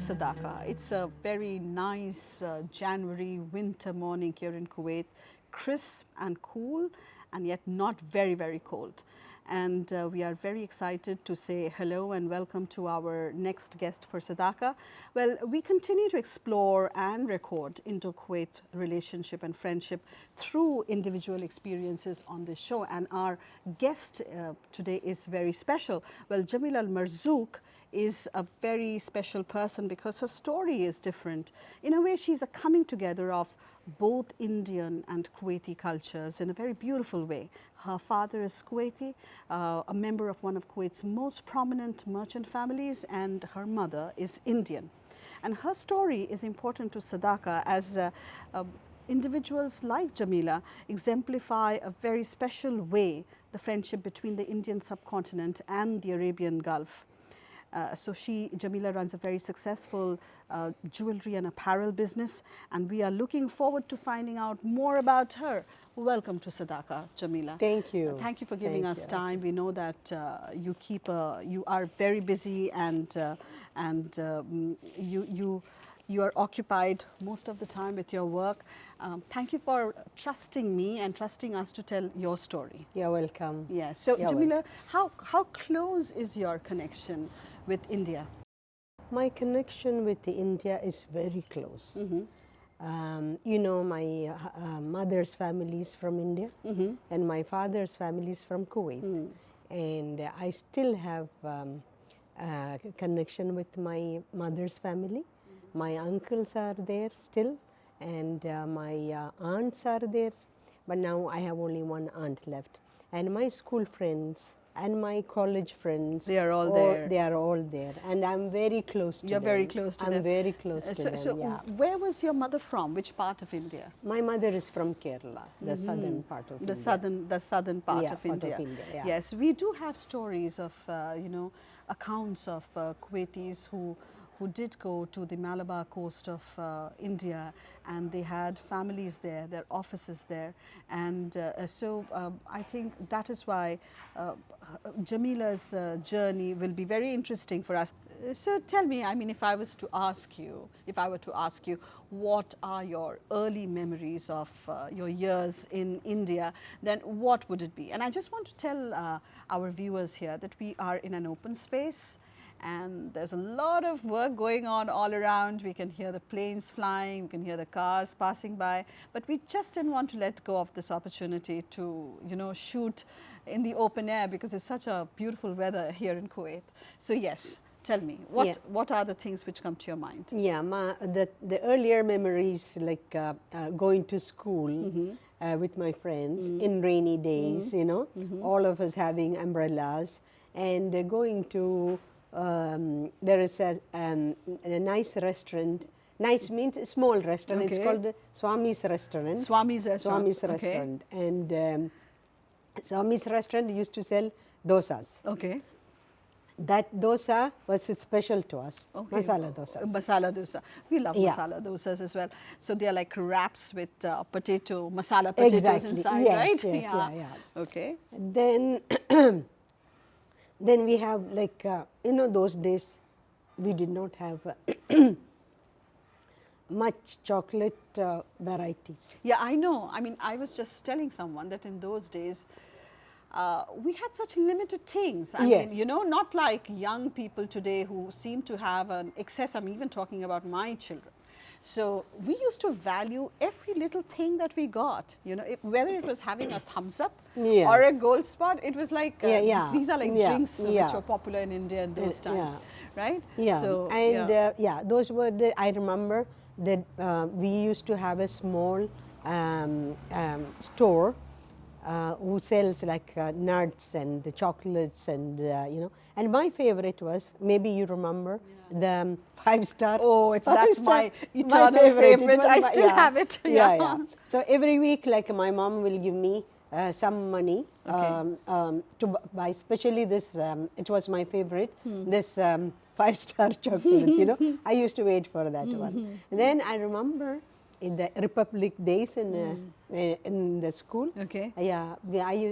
Sadaaqa. It's a very nice January winter morning here in Kuwait, crisp and cool and yet not very, very cold. And we are very excited to say hello and welcome to our next guest for Sadaaqa. Well, we continue to explore and record Indo-Kuwait relationship and friendship through individual experiences on this show. And our guest today is very special. Well, Jamila Al-Marzouk is a very special person because her story is different. In a way, she's a coming together of both Indian and Kuwaiti cultures in a very beautiful way. Her father is Kuwaiti, a member of one of Kuwait's most prominent merchant families, and her mother is Indian. And her story is important to Sadaaqa as individuals like Jamila exemplify a very special way the friendship between the Indian subcontinent and the Arabian Gulf. Jamila runs a very successful jewelry and apparel business, and we are looking forward to finding out more about her. Welcome to Sadaaqa, Jamila. Thank you. Thank you for giving us time. We know that you are very busy and you are occupied most of the time with your work. Thank you for trusting me and trusting us to tell your story. You're welcome. Yes. So, Jamila, how close is your connection with India? My connection with India is very close. You know, my mother's family is from India, and my father's family is from Kuwait. And I still have a connection with my mother's family. My uncles are there still, and my aunts are there, but now I have only one aunt left. And my school friends and my college friends, they are all there. They are all there, and I'm very close to them. You're very close to them. I'm very close to them. So, yeah. Where was your mother from? Which part of India? My mother is from Kerala, the southern part of India. The southern part of India. Yeah. Yes, we do have stories of accounts of Kuwaitis who did go to the Malabar coast of India, and they had families there, their offices there, and I think that is why Jamila's journey will be very interesting for us. So tell me, I mean, if I were to ask you, what are your early memories of your years in India, then what would it be? And I just want to tell our viewers here that we are in an open space, and there's a lot of work going on all around. We can hear the planes flying, we can hear the cars passing by, but we just didn't want to let go of this opportunity to, shoot in the open air because it's such a beautiful weather here in Kuwait. So yes, tell me, what are the things which come to your mind? Yeah, the earlier memories, like going to school with my friends in rainy days, all of us having umbrellas, and going to there is a nice restaurant. Nice means a small restaurant. Okay. It's called Swami's Restaurant. Swami's Restaurant. Swami's Restaurant. And Swami's Restaurant used to sell dosas. Okay. That dosa was special to us. Okay. Masala dosas. Masala dosa. We love masala dosas as well. So they are like wraps with masala potatoes inside, right? Yes, yeah. Okay. Then we have like, those days we did not have much chocolate varieties. Yeah, I know. I mean, I was just telling someone that in those days, we had such limited things. I mean, not like young people today who seem to have an excess. I'm even talking about my children. So we used to value every little thing that we got, whether it was having a thumbs up or a gold spot. It was like, these are like drinks which were popular in India in those times, right? Yeah, so, and those were I remember that we used to have a small store who sells like nuts and chocolates and, and my favorite was, maybe you remember, the 5-star. Oh, that's my eternal favorite. I still have it. Yeah. So every week, like my mom will give me some money to buy, especially this, it was my favorite, this 5-star chocolate, I used to wait for that one. And then I remember in the Republic days in the school. Okay. Yeah,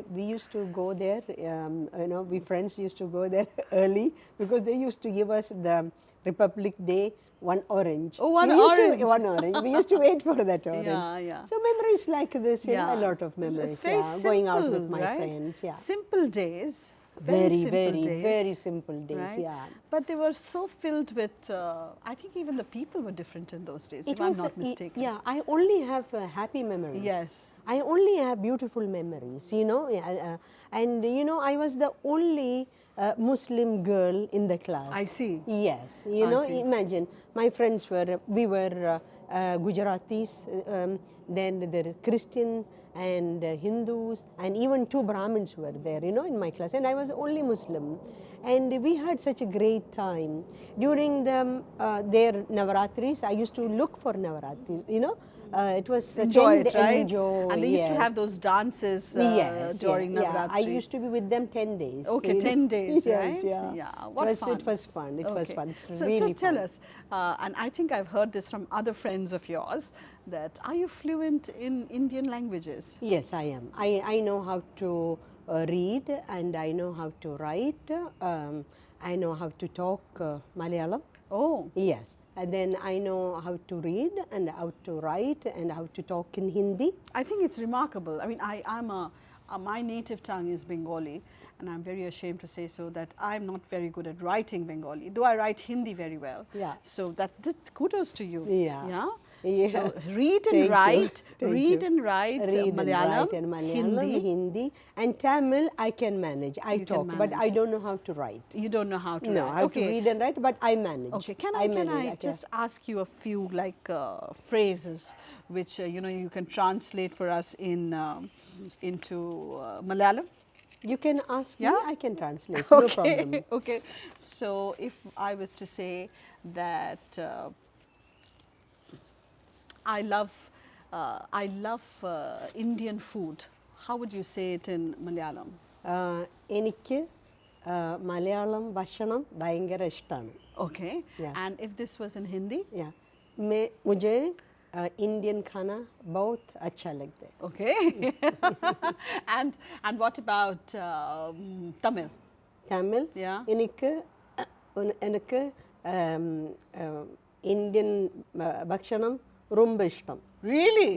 we used to go there. We friends used to go there early because they used to give us the Republic Day one orange. Oh, one We used orange. one orange. We used to wait for that orange. Yeah, yeah. So memories like this, you know, a lot of It's memories. very Going out simple, with my right? friends. Yeah. Simple days. Very, simple very, days, very simple days. right? Yeah. But they were so filled with, I think even the people were different in those days, if I'm not mistaken. Yeah, I only have happy memories. Yes. I only have beautiful memories, you know. And, you know, I was the only Muslim girl in the class. I see. Yes. You I know, see. imagine, my friends were, we were Gujaratis, then there are Christian and Hindus, and even 2 Brahmins were there, you know, in my class. And I was only Muslim. And we had such a great time. During their Navaratris, I used to look for Navaratris, you know. It was Enjoy it, right? Enjoy, And they used to have those dances during Navaratri. I used to be with them 10 days. Okay, you 10 know. days, Yes, right? yeah. What fun. It was fun. It was fun. It's So really tell fun. us, and I think I've heard this from other friends of yours, that are you fluent in Indian languages? Yes, I am. I know how to read, and I know how to write. I know how to talk Malayalam. Oh. Yes. And then I know how to read and how to write and how to talk in Hindi. I think it's remarkable. I mean, my native tongue is Bengali, and I'm very ashamed to say so that I'm not very good at writing Bengali, though I write Hindi very well. Yeah. So that kudos to you. Yeah. Yeah. Yeah. So read and Thank you. write, Thank read you. and write Read Malayalam, and write and Malayalam, Hindi, and Tamil I can manage. I You can talk, but I manage. don't know how to write. You don't know how to No, write. I have to read and write, but I manage. Okay, can I manage, just ask you a few like phrases which you know you can translate for us into Malayalam? You can ask Yeah? me, I can translate. No problem. Okay. So if I was to say that I love Indian food, how would you say it in Malayalam? എനിക്ക് മലയാളം ഭക്ഷണം ഭയങ്കര ഇഷ്ടമാണ്. Okay. Yeah. And if this was in Hindi? Yeah. मुझे Indian खाना बहुत अच्छा लगता है. Okay. and what about Tamil? Tamil Yeah. എനിക്ക് ഇന്ത്യൻ ഭക്ഷണം ரொம்ப ഇഷ്ടം. Really?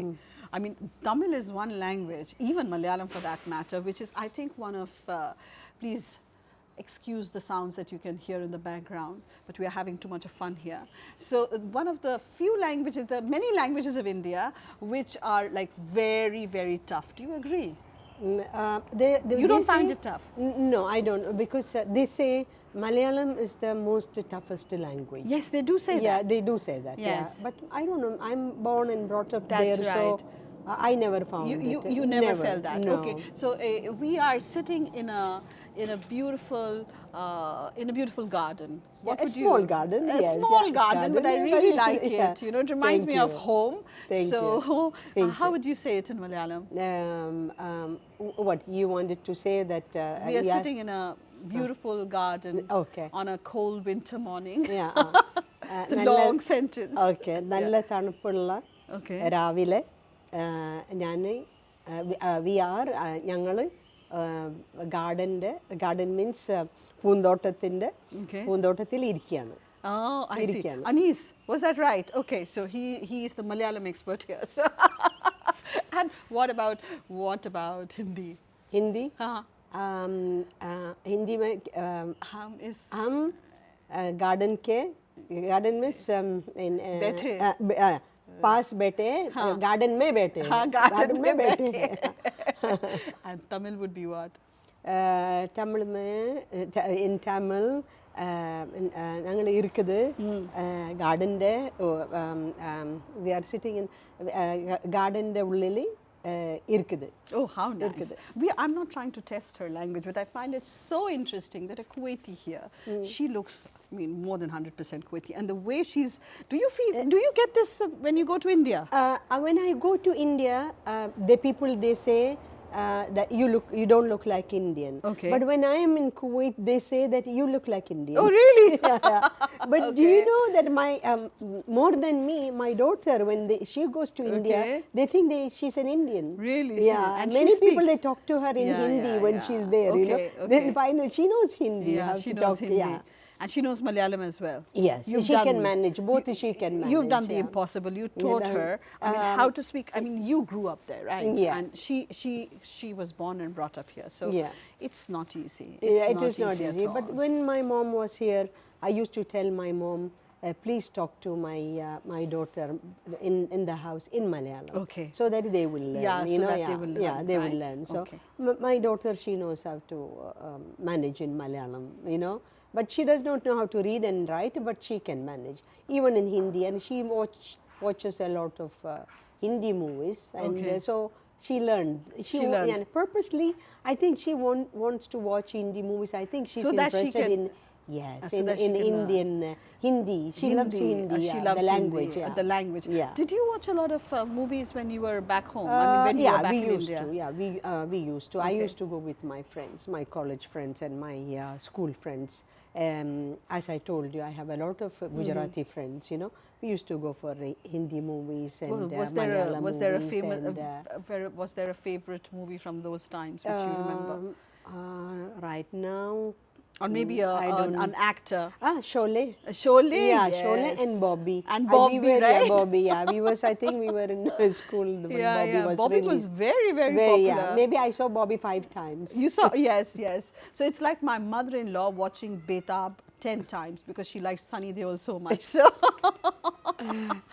I mean, Tamil is one language, even Malayalam for that matter, which is, I think, one of, please excuse the sounds that you can hear in the background, but we are having too much of fun here. So, one of the few languages, the many languages of India, which are like very, very tough. Do you agree? You don't find it tough? No, I don't, because they say Malayalam is the most toughest language. Yes, they do say Yeah, that. they do say that. Yes. Yeah. But I don't know, I'm born and brought up That's there, right. so I never found it. You never felt that. No. Okay. So we are sitting in a beautiful garden. What Yeah, a would small garden, A yes, small yeah, garden, but I garden, really but like it's- it. You know, it reminds Thank me of you. home. Thank so you. Thank how you. would you say it in Malayalam? What you wanted to say that We are sitting in a beautiful garden Okay. on a cold winter morning. Yeah, It's a long sentence. Okay നല്ല തണുപ്പുള്ള Okay. രാവിലെ ഞാൻ ഞങ്ങൾ garden means Okay. പൂന്തോട്ടത്തിൽ ഇരിക്കുകയാണ്. Oh, I see. Irikiyanu. Anis, was that right? Okay, so he is the Malayalam expert here. So and what about Hindi? Hindi हाँ, हिंदी में हम इस हम गार्डन में बैठे। पास बैठे गार्डन में बैठे हाँ, garden में बैठे and Tamil would be what? Tamil में in Tamil ഞങ്ങൾ இருக்குது ഗാർഡൻ്റെ വി ആർ സിറ്റിംഗ് ഇൻ ഗാർഡൻ്റെ ഉള്ളിൽ இருக்குது. Oh, how nice. I'm not trying to test her language, but I find it so interesting that a Kuwaiti here, she looks, I mean, more than 100% Kuwaiti. And the way she's, do you get this when you go to India? When I go to India, the people, they say that you don't look like Indian. Okay. But when I am in Kuwait, they say that you look like Indian. Oh, really? Yeah. But do Okay. you know that more than me, my daughter, when she goes to India, Okay. they think she's an Indian. Really? Yeah. And she Many people, speaks? they talk to her in Yeah, Hindi yeah, when yeah. she's there. You know, Okay, they okay. find that she knows Hindi. Yeah, how she to knows talk. Hindi. Yeah. And she knows Malayalam as well. Yes, she can manage, both she can manage. You've done the yeah. impossible. You taught her, I mean, how to speak. I mean, you grew up there, right? Yeah. And she was born and brought up here. So Yeah. it's not easy. Yeah, It's it is not easy easy. at But all. when my mom was here, I used to tell my mom, please talk to my daughter in the house in Malayalam. Okay. So that they will learn. Yeah, you so know, that yeah, they will yeah, learn, they will right? learn. So Okay. my daughter, she knows how to manage in Malayalam, you know. But she does not know how to read and write, but she can manage. Even in Hindi, and she watches a lot of Hindi movies, and Okay. so she learned. She learned. And purposely, I think she wants to watch Hindi movies. I think she's So that she interested can- in yes, so that she in can learn. Indian Hindi. She loves Hindi. She Yeah, loves the language. Hindi, Yeah. the language. Yeah. Did you watch a lot of movies when you were back home? I mean, when you were yeah, back we in used India? to. Yeah, we used to. I Okay. used to go with my friends, my college friends, and my school friends. As I told you, I have a lot of Gujarati friends. You know, we used to go for Hindi movies and was Malayalam there a movies famous and, was there a favorite movie from those times which you remember, right now, or maybe an actor? Sholay. Sholay, Yeah, yes. Sholay and Bobby. And We Bobby, were, right? Yeah, Bobby. Yeah, we was. I think we were in school when Yeah, Bobby yeah. was Bobby was released. very, very popular. Yeah, maybe I saw Bobby 5 times. You saw, yes, yes. So it's like my mother-in-law watching Betab 10 times because she likes Sunny Deol so much. So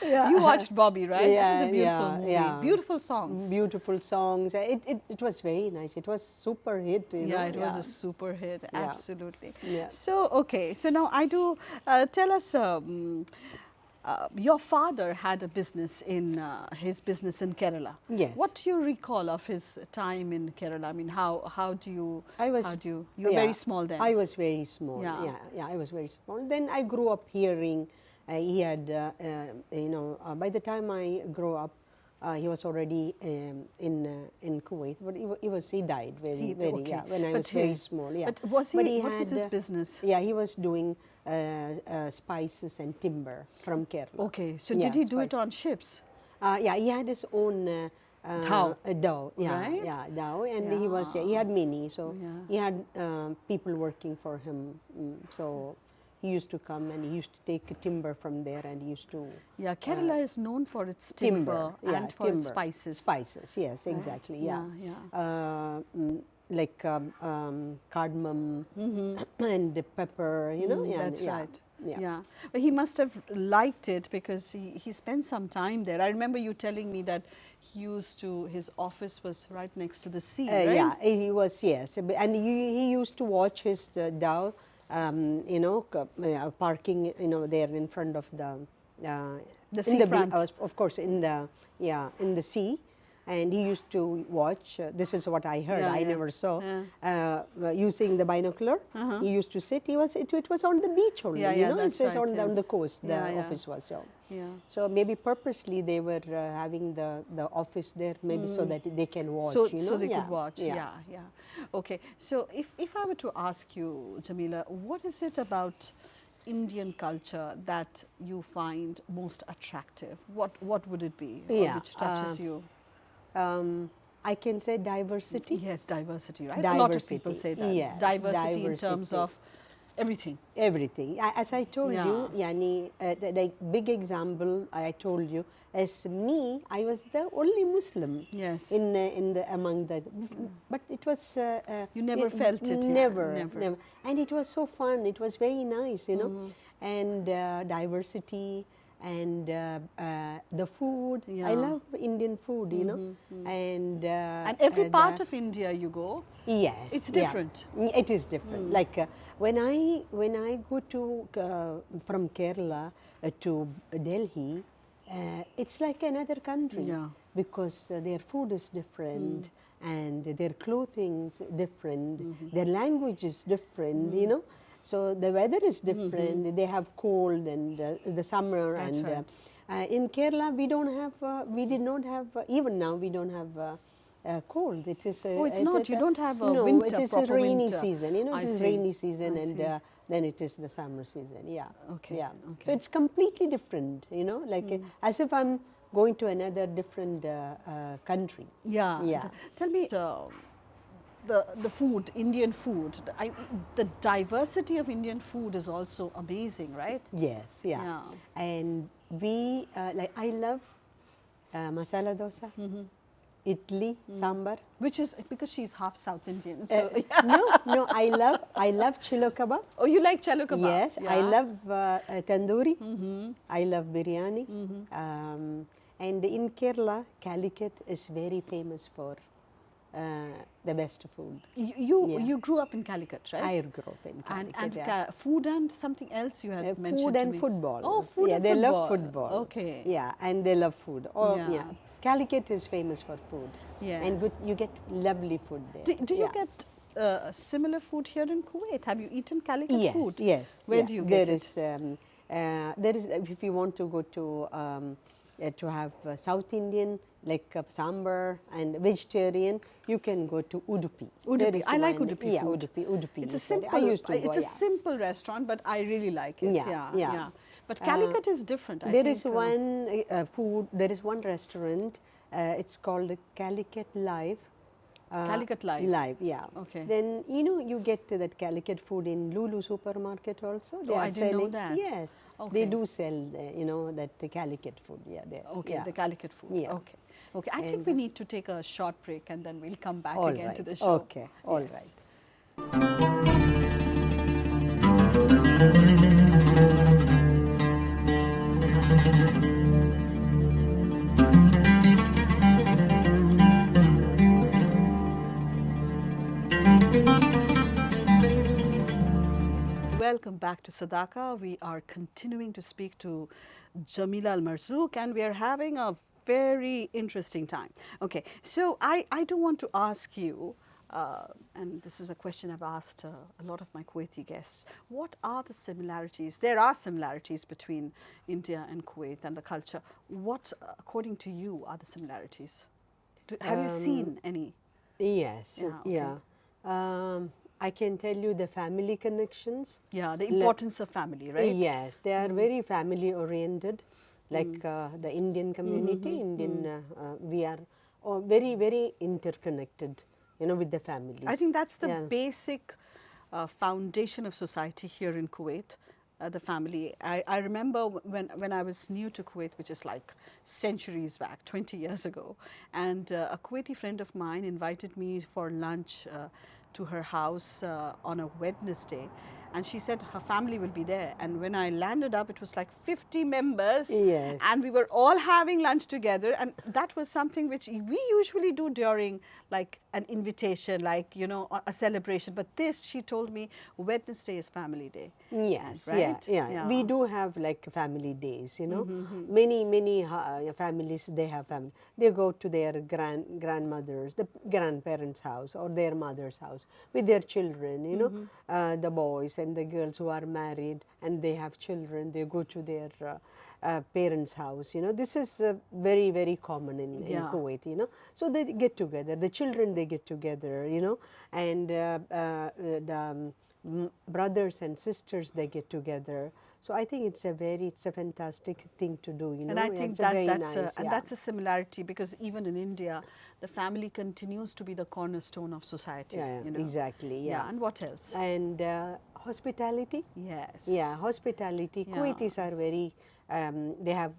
Yeah. you watched Bobby, right? That was a beautiful yeah, movie. yeah. Beautiful songs. Beautiful songs. It was very nice. It was super hit. You know? Yeah, it was a super hit. Absolutely. Yeah. So, okay. So now I do, tell us, your father had a business in, his business in Kerala. Yes. What do you recall of his time in Kerala? I mean, how do you, I was, you were yeah, very small then. I was very small. Yeah. Yeah, I was very small. Then I grew up hearing he had, you know, by the time I grew up, he was already in Kuwait, but he died very, Okay. yeah, when I But was very small. Yeah. But was he, what was had, his business? Yeah, he was doing spices and timber from Kerala. Okay, so Yeah, did he do it spices. on ships? Yeah, he had his own Dhow. Dhow, yeah, Right? yeah, Dhow, and he was, he had many, so Yeah. he had people working for him. So he used to come and he used to take timber from there and he used to Yeah, Kerala is known for its timber, yeah, and for its spices. Spices, yes, exactly, yeah. Like cardamom and pepper, you know. Yeah, That's yeah, right. Yeah. Yeah, but he must have liked it because he spent some time there. I remember you telling me that he used to, his office was right next to the sea, right? Yeah, he was, yes, and he used to watch his Dhow, you know, parking, you know, there in front of the seafront. of course, in the sea. And he used to watch, this is what I heard, Yeah, I yeah. never saw, using the binocular. He used to sit, it was on the beach only, Yeah, you yeah, know, that's it's right, on the yes. coast, the Yeah, yeah. office was. So. Yeah. So maybe purposely they were having the office there, maybe so that they can watch, So, you know. so they Yeah, could watch. Yeah, yeah. Okay. So if I were to ask you, Jamila, what is it about Indian culture that you find most attractive? What would it be? Or Yeah, which touches you? I can say diversity. Yes, diversity, right? A lot of people Diversity, say that. yes, Diversity in terms diversity. of everything. Everything. As I told Yeah. you, Yani, the big example I told you is me. I was the only Muslim. Yes. In the among the, but it was. You never felt it, yeah, Never, never. and it was so fun. It was very nice, you know, and diversity. And the food, Yeah. I love Indian food, you know, and every part of India you go, yes, it's yeah. different. It is different. Like when I go to from Kerala to Delhi, it's like another country. Yeah. Because their food is different and their clothing is different, their language is different. You know. So the weather is different. They have cold and the summer. That's and right. In Kerala, we don't have. We did not have. Even now, we don't have. Cold. It is. Oh, it's not. You don't have a no, winter, it is a proper rainy winter. season. You know, I it is see. rainy season, I and see. then it is the summer season. Yeah. Okay, Yeah. okay. So it's completely different. You know, like as if I'm going to another different country. Yeah. Yeah. Tell me, the food, Indian food, the diversity of Indian food is also amazing, right? Yes, yeah. Yeah. And we, like, I love masala dosa, idli, sambar. Which is because she's half South Indian. So yeah. No, I love chilo kebab. Oh, you like chalo kebab? Yes, Yeah. I love tandoori. I love biryani. And in Kerala, Calicut is very famous for the best food. You grew up in Calicut, right? I grew up in Calicut. And food and something else you had mentioned food to and me. football. Oh, food yeah, and they football. love football. Okay. Yeah, and they love food. Oh, Yeah. yeah. Calicut is famous for food. Yeah. And you get lovely food there. Do you get similar food here in Kuwait? Have you eaten Calicut Yes, food? yes. Where yeah. do you get it? There is, if you want to go to have South Indian, like sambar and vegetarian, you can go to Udupi. Udupi. I like Udupi Yeah, food. Udupi. It's a is simple. I used to go, It's a simple restaurant, but I really like it. Yeah. But Calicut is different. I There think, is one there is one restaurant, it's called Calicut Live. Calicut Live. Live, yeah. Okay. Then, you get that Calicut food in Lulu supermarket also. They are I didn't know selling, that. yes. Okay. They do sell, that Calicut food, yeah. Okay, yeah. the Calicut food. Yeah. Okay. Okay. I think we need to take a short break and then we'll come back All again right. to the show. Okay, all Yes. right. Welcome back to Sadaaqa. We are continuing to speak to Jamila Al Marzouk and we are having a very interesting time. Okay, so I do want to ask you, and this is a question I've asked a lot of my Kuwaiti guests, what are the similarities? There are similarities between India and Kuwait and the culture. What, according to you, are the similarities? Have you seen any? Yes, Yeah, okay. yeah. I can tell you the family connections. Yeah, the importance of family, right? Yes, they are very family oriented, like the Indian community. We are very, very interconnected, with the families. I think that's the Yeah. basic foundation of society here in Kuwait, the family. I remember when I was new to Kuwait, which is like centuries back, 20 years ago, and a Kuwaiti friend of mine invited me for lunch to her house on a Wednesday, and she said her family will be there. And when I landed up, it was like 50 members, Yes. and we were all having lunch together. And that was something which we usually do during like an invitation, like a celebration. But this, she told me, Wednesday is family day. Yes, Right? yeah. Yeah. We do have like family days, Many families, they have family. They go to their grandmothers, the grandparents' house or their mother's house with their children, the boys and the girls who are married and they have children, they go to their parents' house. This is very, very common in Yeah. Kuwait. So they get together. The children, they get together. And the brothers and sisters, they get together. So I think it's a fantastic thing to do. And I think It's very that's nice, yeah. that's a similarity, because even in India, the family continues to be the cornerstone of society. Yeah, exactly. Yeah. Yeah. And what else? And hospitality. Yes. Yeah, hospitality. Yeah. Kuwaitis are very, they have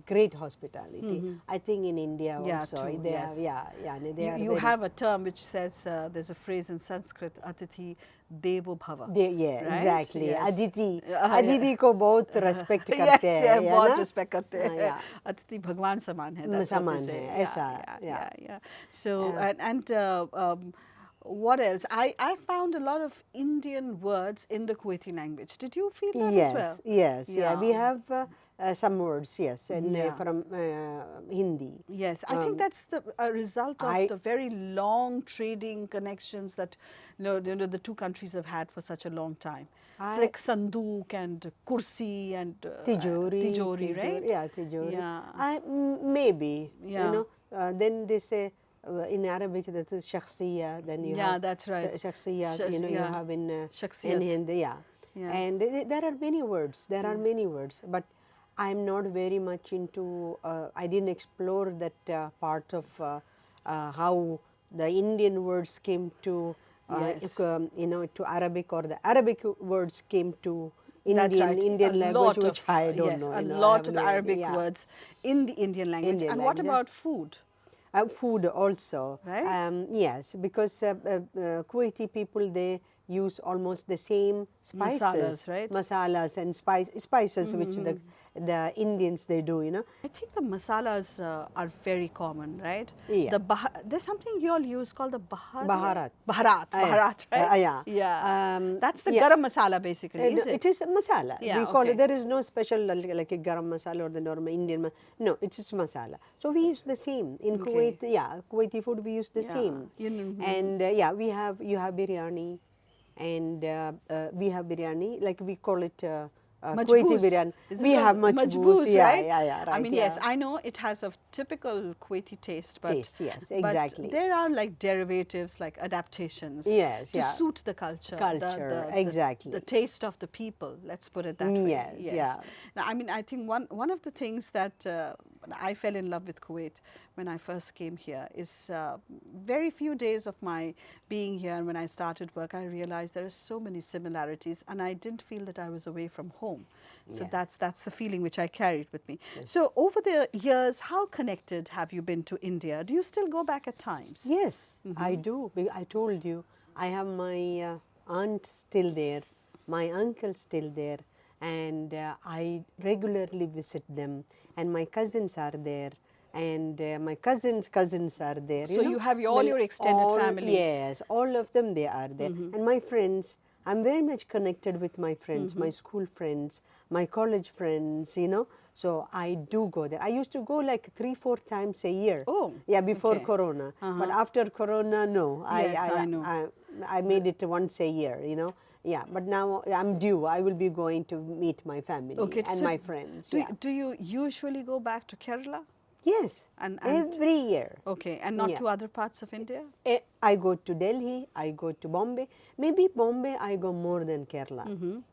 great hospitality. I think in India Yeah, also. too, They yes. have, they are You very, have a term which says, there's a phrase in Sanskrit, Atithi Devo Bhava. yeah, right? exactly. Yes. Aditi. Yeah. Aditi ko बहुत respect Yes, करते हैं, yeah, है बहुत ना? respect करते हैं. Yeah. अतिथि भगवान समान है. That's what समान they say. है, ऐसा, Yeah. So what else? I found a lot of Indian words in the Kuwaiti language. Did you feel that as well? Yes. Yeah. We Yeah. have some words, yes, and Yeah. from Hindi. Yes, I think that's a result of the very long trading connections that the two countries have had for such a long time. It's like sandook and kursi and Tijori, right? Yeah, tijori. Yeah. Maybe, Yeah. then they say in Arabic that is shakhsiya, then you have that's right. shakhsiya, you yeah. have in Shakhsiyat. Hindi, yeah. Yeah. And there are many words, but I'm not very much into, I didn't explore that part of how the Indian words came to, Yes. to Arabic, or the Arabic words came to That's right. A Indian language, lot of which I don't yes, know. a I lot have of no idea. Arabic Yeah. words in the Indian language. Indian And what language. about food? Food also. Right. Yes, because Kuwaiti people, they use almost the same spices, Masalas, right? masalas and spices which the Indians they do. I think the masalas are very common, right? Yeah. There's something you all use called the Baharat. Baharat, right? Yeah. Yeah. That's the yeah. garam masala basically, is No, it? it is masala. Yeah, We call okay. it. There is no special like a garam masala or the normal Indian. No, it is masala. So we use the same in Okay. Kuwait. Yeah, Kuwaiti food we use the Yeah. same. And yeah, you have biryani, and we have biryani. Like we call it Kuwaiti Majboos. biryani. Is We it have called majboos. Yeah, right? yeah, I right. mean, yeah. yes, I know it has a typical Kuwaiti taste, but, Taste, yes, but exactly. there are like derivatives, like adaptations Yes, to yeah. suit the culture. Culture, exactly. The taste of the people, let's put it that way. Yes, yeah. Now, I mean, I think one of the things that I fell in love with Kuwait when I first came here is very few days of my being here, and when I started work, I realized there are so many similarities, and I didn't feel that I was away from home. So Yeah. that's the feeling which I carried with me. So over the years, how connected have you been to India? Do you still go back at times? Yes, I do. I told you, I have my aunt still there, my uncle still there, and I regularly visit them, and my cousins are there, and my cousins are there. So you have all your extended family. Yes, all of them, they are there. And my friends, I'm very much connected with my friends, my school friends, my college friends, So I do go there. I used to go like 3-4 times a year. Oh, yeah, before okay. Corona. But after Corona, no. Yes, I know. I made it once a year, Yeah, but now I'm due. I will be going to meet my family and so my friends. Do you usually go back to Kerala? Yes, And every year. Okay, and not Yeah. to other parts of India? I go to Delhi, I go to Bombay. Maybe Bombay I go more than Kerala.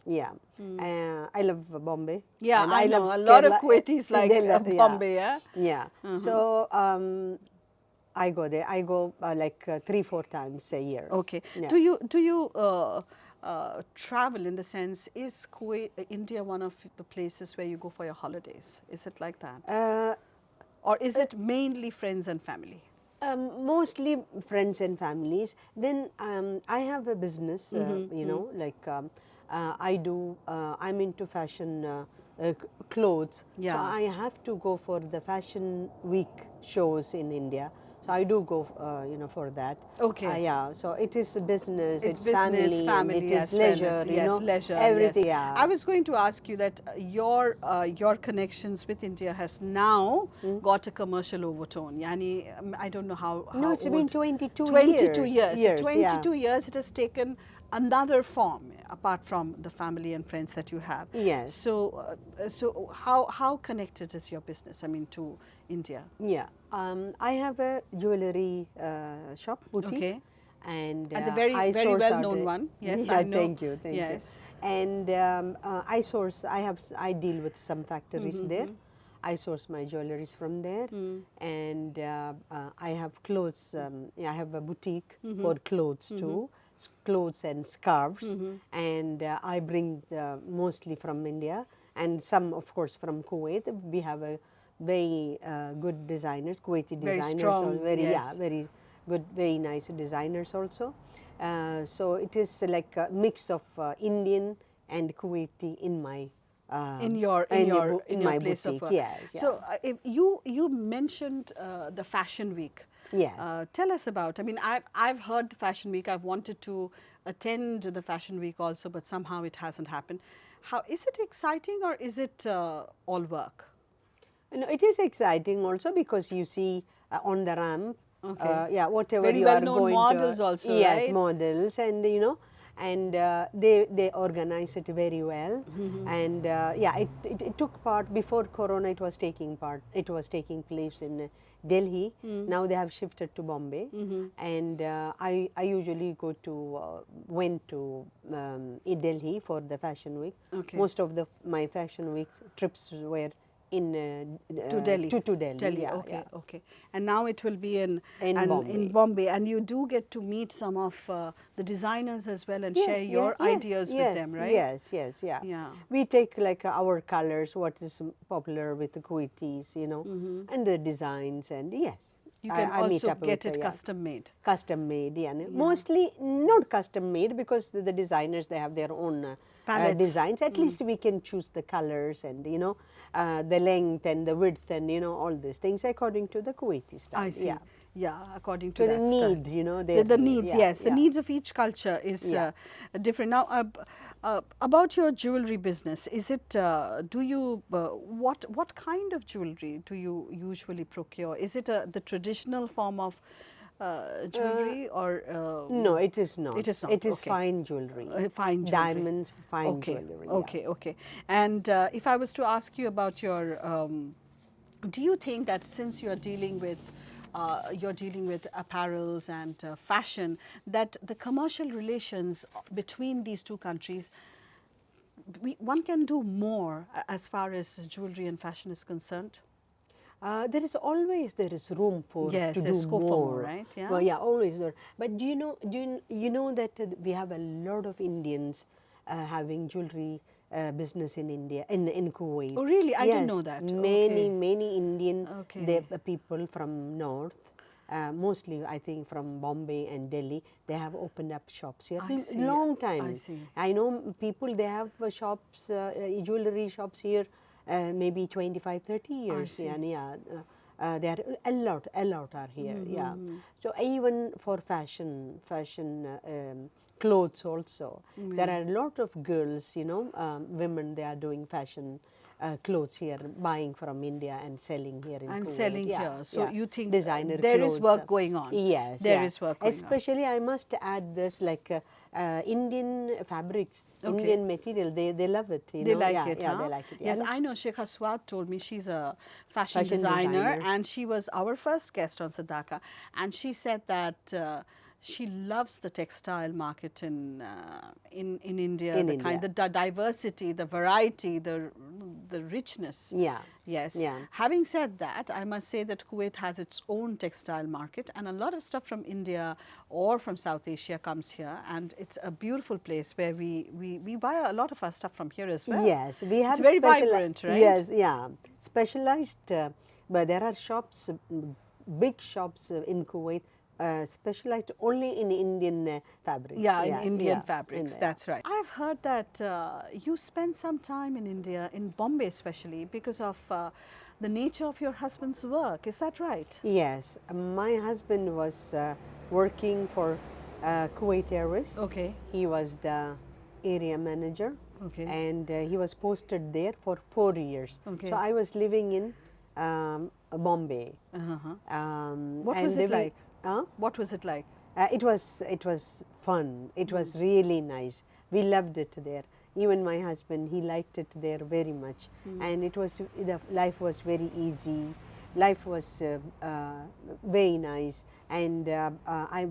Yeah, I love Bombay. Yeah, and I know. love A lot of Kerala. Kuwaitis like Yeah. Bombay, yeah? Yeah. So I go there. I go like 3-4 times a year. Okay. Yeah. Do you travel, in the sense, is Kuwait, India one of the places where you go for your holidays? Is it like that? Or is it mainly friends and family? Mostly friends and families. Then I have a business, like I do, I'm into fashion clothes. Yeah. So I have to go for the fashion week shows in India. So I do go, for that. Okay. Yeah. So it is business, it's business, family, family, and it as is well leisure, as, yes, leisure, everything. yes. Yeah. I was going to ask you that your connections with India has now got a commercial overtone. Yani, I don't know how No, it's been old. 22 22 years. years. So 22 yeah. years it has taken another form apart from the family and friends that you have. Yes. So so how connected is your business, I mean, to India? Yeah, I have a jewelry shop, boutique. Okay. And the very well known one. Yes, yeah, I know. Thank you. Yes. And I deal with some factories there. I source my jewelries from there, and I have clothes. I have a boutique for clothes too, clothes and scarves, and I bring mostly from India, and some, of course, from Kuwait. We have a very good designers, Kuwaiti Very designers, strong, yes. very good, very nice designers also. So it is like a mix of Indian and Kuwaiti in my in your place boutique. of work. Yes. Yeah. So if you mentioned the Fashion Week. Yes. Tell us about. I mean, I've heard the Fashion Week. I've wanted to attend the Fashion Week also, but somehow it hasn't happened. How is it exciting, or is it all work? No, it is exciting also, because you see on the ramp, Okay. yeah, whatever Very you are well-known going models to, also, yes, right? models, and and they organize it very well, and yeah, it took part before Corona. It was taking place in Delhi. Now they have shifted to Bombay, and I usually went to Delhi for the Fashion Week. Okay. Most of my Fashion Week trips were To Delhi. To Delhi. Delhi. Yeah, Okay. yeah. Okay. And now it will be in Bombay. in Bombay, and you do get to meet some of the designers as well and share your ideas with them, right? Yes, yes, yeah. Yeah. We take like our colors, what is popular with the Kuwaitis, you know, and the designs, and yes. You can I meet also up get with, it yeah. custom made. Custom made, yeah. Mostly not custom made because the designers, they have their own Palettes. designs. At least we can choose the colors and, you know, the length and the width and, you know, all these things according to the Kuwaiti style. I see. Yeah. Yeah, according to To the that style. need, you know, The needs, yeah, yes. The yeah. needs of each culture is Yeah. different. Now, about your jewelry business, is it, do you, what kind of jewelry do you usually procure? Is it the traditional form of jewelry or? No, it is not. It is not. It is Okay. fine jewelry. Fine jewelry. Diamonds, fine Okay. jewelry. Okay. Okay. And if I was to ask you about your, do you think that since you're dealing with apparels and fashion, that the commercial relations between these two countries, one can do more as far as jewelry and fashion is concerned? There is room for Yes, to there's do scope for more, right? Yeah. Well, yeah, always there. But do you know that we have a lot of Indians having jewelry business in India, in Kuwait. Oh, really? I yes, didn't know that. Many Indian Okay. people from north. Mostly, I think from Bombay and Delhi, they have opened up shops here. I see. Long time. I see. I know people. They have shops, jewelry shops here. Maybe 25, 30 years. see. Yeah, yeah. There are a lot are here. Yeah. So even for fashion clothes also, there are a lot of girls. You know, women. They are doing fashion clothes here, buying from India and selling here in And Kuwait. selling Yeah, here. So yeah. you think designer there clothes, is work going on? Yes, there yeah. is work going on. Especially, I must add this, like Indian fabrics, Okay. Indian material. They love it. You They know? like Yeah, it, yeah, huh? they like it. Yes, And I know. Sheikh Aswad told me she's a fashion, Fashion designer, designer. and she was our first guest on Sadaaqa, and she said that she loves the textile market in India, In the India. the diversity, the variety, the richness. Yeah. Yes. Yeah. Having said that, I must say that Kuwait has its own textile market, and a lot of stuff from India or from South Asia comes here, and it's a beautiful place where we buy a lot of our stuff from here as well. Yes, we have It's very vibrant, right? Yes, yeah, specialized. But there are shops, big shops in Kuwait, specialized only in Indian fabrics. Yeah, in Indian yeah, fabrics, yeah. that's right. I've heard that you spent some time in India, in Bombay especially, because of the nature of your husband's work. Is that right? Yes, my husband was working for Kuwait Airways. Okay. He was the area manager. Okay. And he was posted there for 4 years. Okay. So I was living in Bombay. What was it like? Huh? What was it like? It was fun. It was really nice. We loved it there. Even my husband, he liked it there very much. And the life was very easy. Life was very nice, and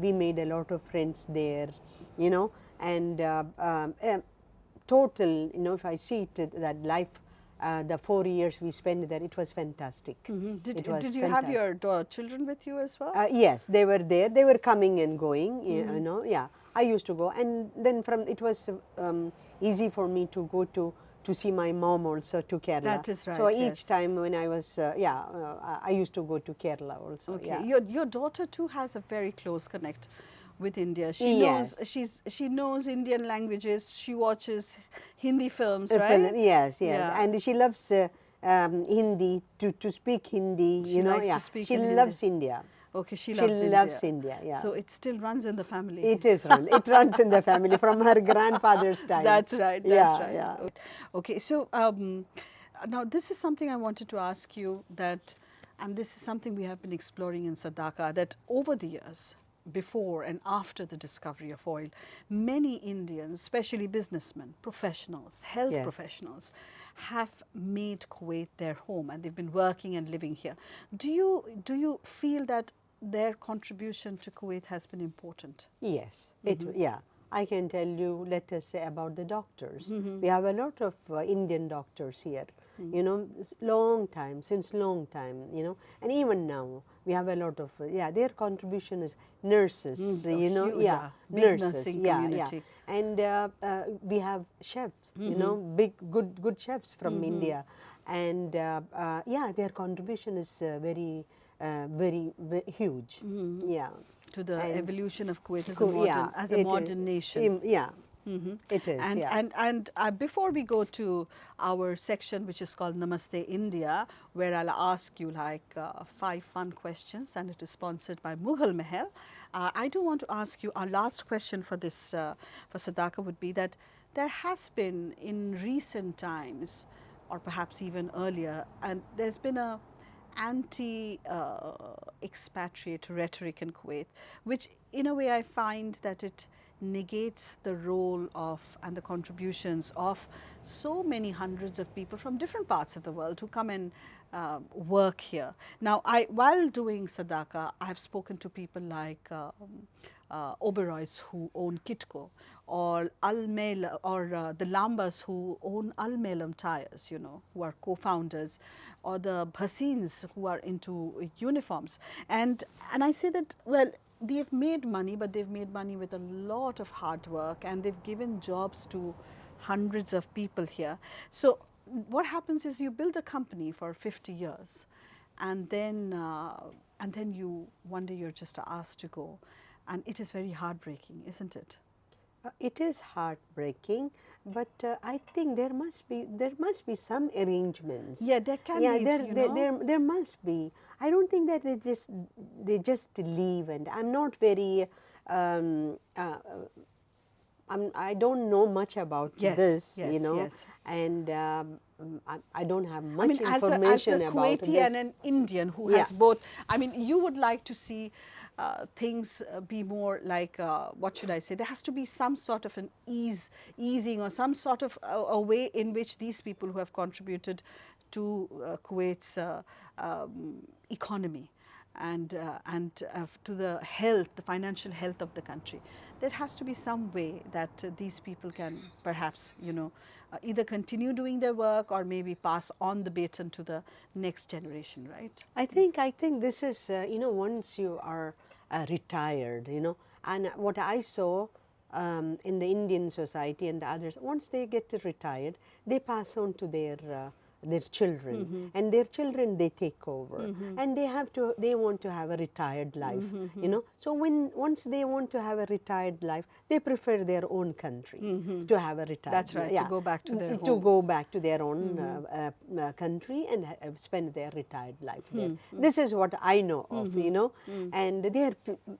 we made a lot of friends there, you know. And total, you know, if I see it, that life, the 4 years we spent there, it was fantastic. Did was you have fantastic. your children with you as well? Yes, they were there. They were coming and going. You know, yeah. I used to go, and then it was easy for me to go to see my mom also to Kerala. That is right, So yes. each time when I was, I used to go to Kerala also. Okay. Yeah. Your daughter too has a very close connect with India. Yes. She knows Indian languages. She watches Hindi films, A right? film, yes, yes. Yeah. And she loves Hindi, to speak Hindi, She you know. likes to Yeah. speak She in loves Hindi. India. Okay, she She loves loves India. India, yeah. So it still runs in the family. It is run. It runs in the family from her grandfather's time. That's right. That's Yeah, right. yeah. Okay, so now this is something I wanted to ask you, that, and this is something we have been exploring in Sadaaqa, that over the years, before and after the discovery of oil, many Indians, especially businessmen, professionals, health Yeah. professionals, have made Kuwait their home, and they've been working and living here. Do you feel that their contribution to Kuwait has been important? Yes, yeah. I can tell you, let us say, about the doctors. We have a lot of Indian doctors here. you know, long time, since long time, you know, and even now we have a lot of, yeah, their contribution is nurses, you know, huge, yeah, big nurses, nursing yeah, community. and we have chefs, you know, big, good chefs from India, and yeah, their contribution is very huge, yeah. To the And evolution of Kuwait yeah, as a modern nation. yeah, it is, And yeah. before we go to our section, which is called Namaste India, where I'll ask you like 5 fun questions, and it is sponsored by Mughal Mahal. I do want to ask you, our last question for this for Sadaaqa would be that there has been in recent times, or perhaps even earlier, and there's been a anti-expatriate rhetoric in Kuwait, which in a way I find that it negates the role of and the contributions of so many hundreds of people from different parts of the world who come and work here. Now, while doing Sadaaqa, I have spoken to people like Oberois who own Kitco, or Al-Mail, or the Lambas who own Al-Mailam tires, you know, who are co-founders, or the Bhasins who are into uniforms. And I say that, well, they've made money, but they've made money with a lot of hard work, and they've given jobs to hundreds of people here. So what happens is you build a company for 50 years, and then you one day you're just asked to go, and it is very heartbreaking, isn't it? It is heartbreaking, but I think there must be some arrangements. Yeah, there can yeah, be, there must be. I don't think that they just leave, and I'm not very. I don't know much about this, you know, and I don't have much information as a about Kuwaiti this. and an Indian who Yeah. has both, I mean, you would like to see things be more like, what should I say, there has to be some sort of an easing, or some sort of a way in which these people who have contributed to Kuwait's economy and to the health, the financial health of the country. There has to be some way that these people can perhaps, you know, either continue doing their work or maybe pass on the baton to the next generation, right? I think this is you know, once you are retired, you know, and what I saw in the Indian society and the others, once they get retired, they pass on to their children, and their children they take over, and they want to have a retired life, you know. So once they want to have a retired life, they prefer their own country to have a retired. That's right. Yeah, to go back to their home. to go back to their own country and spend their retired life there. This is what I know of, you know, and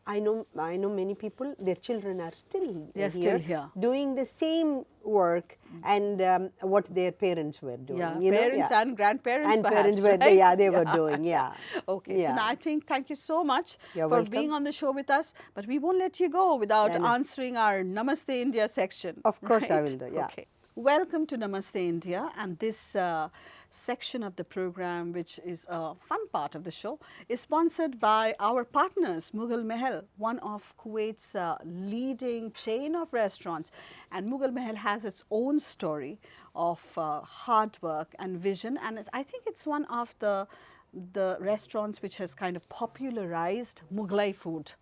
I know many people. Their children are still still here doing the same work and what their parents were doing. Yeah, you parents know? and grandparents and perhaps, parents were, right? yeah, they were doing, yeah. Okay, so now I think thank you so much You're for welcome. being on the show with us, but we won't let you go without Yeah, no. answering our Namaste India section. Of course I right? will do, yeah. Okay. Welcome to Namaste India, and this section of the program, which is a fun part of the show, is sponsored by our partners, Mughal Mahal, one of Kuwait's leading chain of restaurants. And Mughal Mahal has its own story of hard work and vision, and I think it's one of the restaurants which has kind of popularized Mughlai food.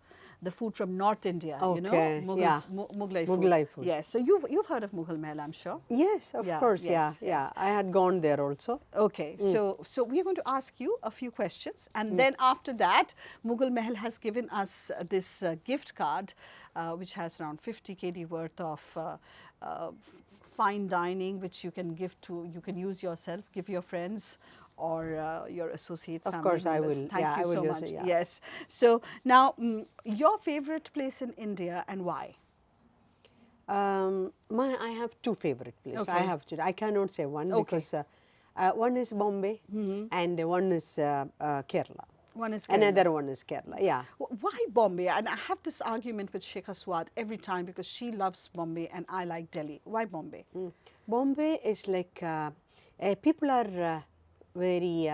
The food from North India, you know, Okay, yeah. Mughlai Mughlai food. Yes, so you've heard of Mughal Mahal, I'm sure. Yes, of course, yes, yeah. I had gone there also. Okay, so we are going to ask you a few questions, and then after that, Mughal Mahal has given us this gift card, which has around 50 kd worth of fine dining, which you can you can use yourself, give your friends, or your associates. Of course, I will. Thank yeah, you I will so use much. it, yeah. Yes. So now, your favorite place in India and why? I have two favorite places. Okay. I cannot say one because one is Bombay and one is Kerala. One is Kerala. Another one is Kerala, yeah. Why Bombay? And I have this argument with Sheikh Aswad every time because she loves Bombay and I like Delhi. Why Bombay? Bombay is like people are very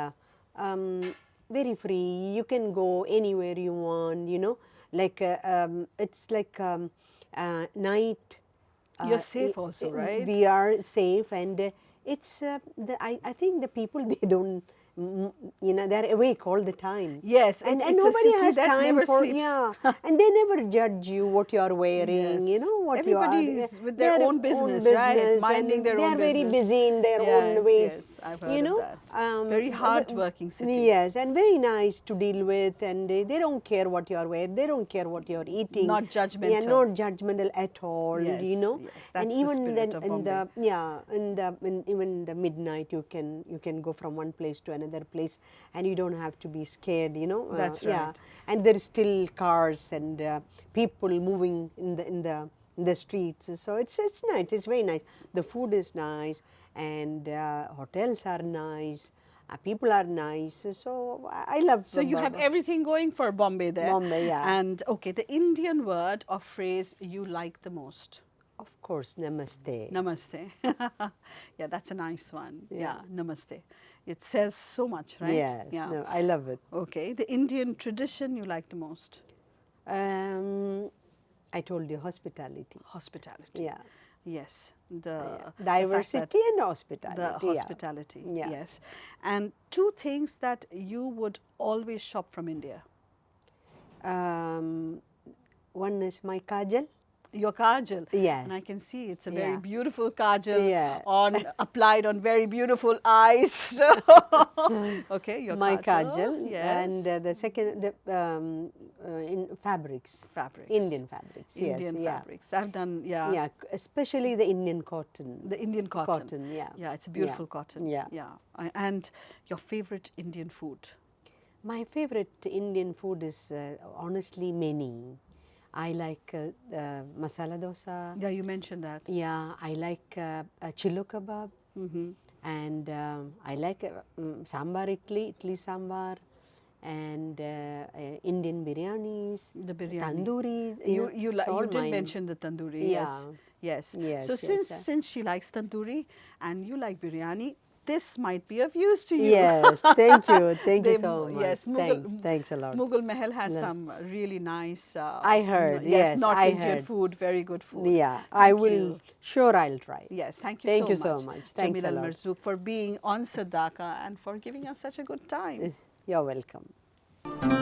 free. You can go anywhere you want, you know. Like it's like night. You're safe also, right? We are safe, and It's I think the people they don't you know they're awake all the time. Yes, and it's a nobody city has that time never for sleeps. and they never judge you what you are wearing. You Yes. know what you are. Everybody is with their own business, right? Minding And their they own are very business. busy in their own Yes, ways. yes, I've You heard of know, that. Very hard-working city. Yes, and very nice to deal with, and they don't care what you are wearing. They don't care what you are eating. Not judgmental. Yeah, not judgmental at all. Yes, You know, yes, and that's the even spirit then of in Bombay. even the midnight you can go from one place to another place, and you don't have to be scared. You know, That's yeah, right. and there is still cars and people moving in the streets. So it's nice. It's very nice. The food is nice, and hotels are nice. People are nice. So I love. So you have everything going for Bombay there. Bombay, yeah. And okay, the Indian word or phrase you like the most? Of course, namaste. Namaste. Yeah, that's a nice one. Yeah, Yeah. namaste. It says so much, right? Yes, Yeah. no, I love it. Okay, the Indian tradition you like the most? I told you hospitality. Hospitality. Yeah. Yes. The Diversity the and hospitality. fact that the hospitality. Yeah. Yes. And two things that you would always shop from India. One is my kajal. Your kajal. Yeah. And I can see it's a very Yeah. beautiful kajal Yeah. applied on very beautiful eyes. So, okay, your My kajal. Yes. And the second, in fabrics. Fabrics. Indian fabrics. Indian yes. fabrics. I've done, yeah. Yeah, especially the Indian cotton. The Indian cotton. Cotton, yeah. Yeah, it's a beautiful Yeah. cotton. Yeah. Yeah. And your favorite Indian food? My favorite Indian food is honestly many. I like masala dosa. Yeah, you mentioned that. Yeah, I like chillo kebab. And I like sambar idli sambar, and Indian biryanis, The biryani. tandoori. You did mention the tandoori. Yeah. Yes. Yes, So yes, since she likes tandoori and you like biryani, this might be of use to you. Yes, thank you. Thank you They- so much. Yes, Thanks a lot. Mughal Mahal has some really nice. I heard, yes, North I Indian heard. food, very good food. Yeah, Thank you. Sure I'll try. Yes, thank Thank you you so much. Thanks Jamil a lot. Al-Marzouk, for being on Sadaaqa and for giving us such a good time. You're welcome.